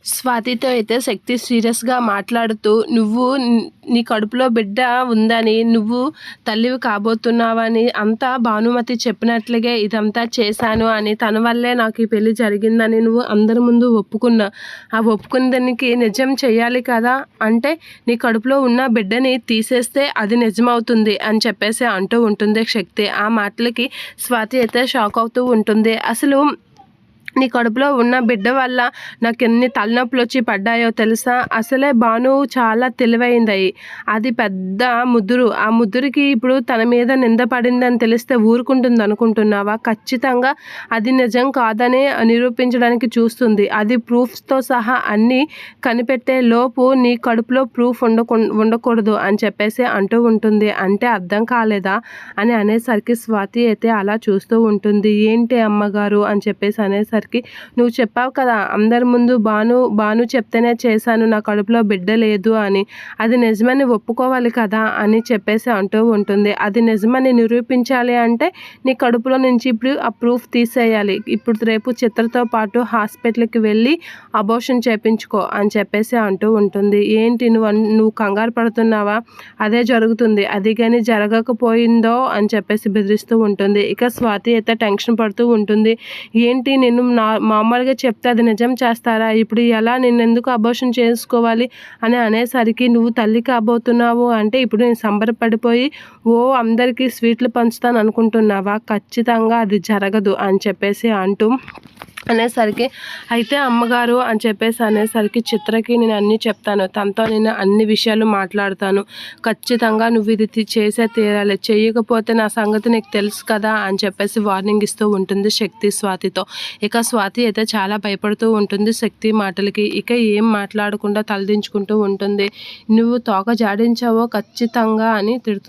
స్వాతితో అయితే శక్తి సీరియస్గా మాట్లాడుతూ, నువ్వు నీ కడుపులో బిడ్డ ఉందని, నువ్వు తల్లివి కాబోతున్నావని అంతా భానుమతి చెప్పినట్లుగే ఇదంతా చేశాను అని, తన వల్లే నాకు ఈ పెళ్లి జరిగిందని నువ్వు అందరి ముందు ఒప్పుకున్నా. ఆ ఒప్పుకున్న దానికి నిజం చెయ్యాలి కదా, అంటే నీ కడుపులో ఉన్న బిడ్డని తీసేస్తే అది నిజమవుతుంది అని చెప్పేసి అంటూ ఉంటుంది శక్తి. ఆ మాటలకి స్వాతి అయితే షాక్ అవుతూ ఉంటుంది. అసలు నీ కడుపులో ఉన్న బిడ్డ వల్ల నాకు ఎన్ని తలనొప్పులు వచ్చి పడ్డాయో తెలుసా? అసలే భాను చాలా తెలివైంది. అది పెద్ద ముద్దురు. ఆ ముద్దురికి ఇప్పుడు తన మీద నింద పడిందని తెలిస్తే ఊరుకుంటుంది అనుకుంటున్నావా? ఖచ్చితంగా అది నిజం కాదని నిరూపించడానికి చూస్తుంది. అది ప్రూఫ్స్తో సహా అన్నీ కనిపెట్టే లోపు నీ కడుపులో ప్రూఫ్ ఉండకూడదు అని చెప్పేసి అంటూ ఉంటుంది. అంటే అర్థం కాలేదా అని అనేసరికి స్వాతి అయితే అలా చూస్తూ ఉంటుంది. ఏంటి అమ్మగారు అని చెప్పేసి అనేసరికి, నువ్వు చెప్పావు కదా అందరి ముందు భాను చెప్తేనే చేశాను, నా కడుపులో బిడ్డ లేదు అని, అది నిజమని ఒప్పుకోవాలి కదా అని చెప్పేసి అంటూ ఉంటుంది. అది నిజమని నిరూపించాలి అంటే నీ కడుపులో నుంచి ఇప్పుడు ఆ ప్రూఫ్ తీసేయాలి. ఇప్పుడు రేపు చిత్రతో పాటు హాస్పిటల్కి వెళ్ళి అబోర్షన్ చేయించుకో అని చెప్పేసి అంటూ ఉంటుంది. ఏంటి నువ్వు కంగారు పడుతున్నావా? అదే జరుగుతుంది, అది కానీ జరగకపోయిందో అని చెప్పేసి బెదిరిస్తూ ఉంటుంది. ఇక స్వాతి అయితే టెన్షన్ పడుతూ ఉంటుంది. ఏంటి నేను మామూలుగా చెప్తే అది నిజం చేస్తారా? ఇప్పుడు ఎలా, నేను ఎందుకు అబోర్షన్ చేసుకోవాలి అని అనేసరికి, నువ్వు తల్లి కాబోతున్నావు అంటే ఇప్పుడు నేను సంబరపడిపోయి అందరికీ స్వీట్లు పంచుతాను అనుకుంటున్నావా? ఖచ్చితంగా అది జరగదు అని చెప్పేసి అంటూ అనేసరికి, అయితే అమ్మగారు అని చెప్పేసి అనేసరికి, చిత్రకి నేను అన్నీ చెప్తాను, తనతో నేను అన్ని విషయాలు మాట్లాడతాను, ఖచ్చితంగా నువ్వు ఇది చేసే తీరాలి, చేయకపోతే నా సంగతి నీకు తెలుసు కదా అని చెప్పేసి వార్నింగ్ ఇస్తూ ఉంటుంది శక్తి స్వాతితో. ఇక స్వాతి అయితే చాలా భయపడుతూ ఉంటుంది శక్తి మాటలకి. ఇక ఏం మాట్లాడకుండా తలదించుకుంటూ ఉంటుంది. నువ్వు తోక జాడించావో ఖచ్చితంగా అని తిడుతుంది.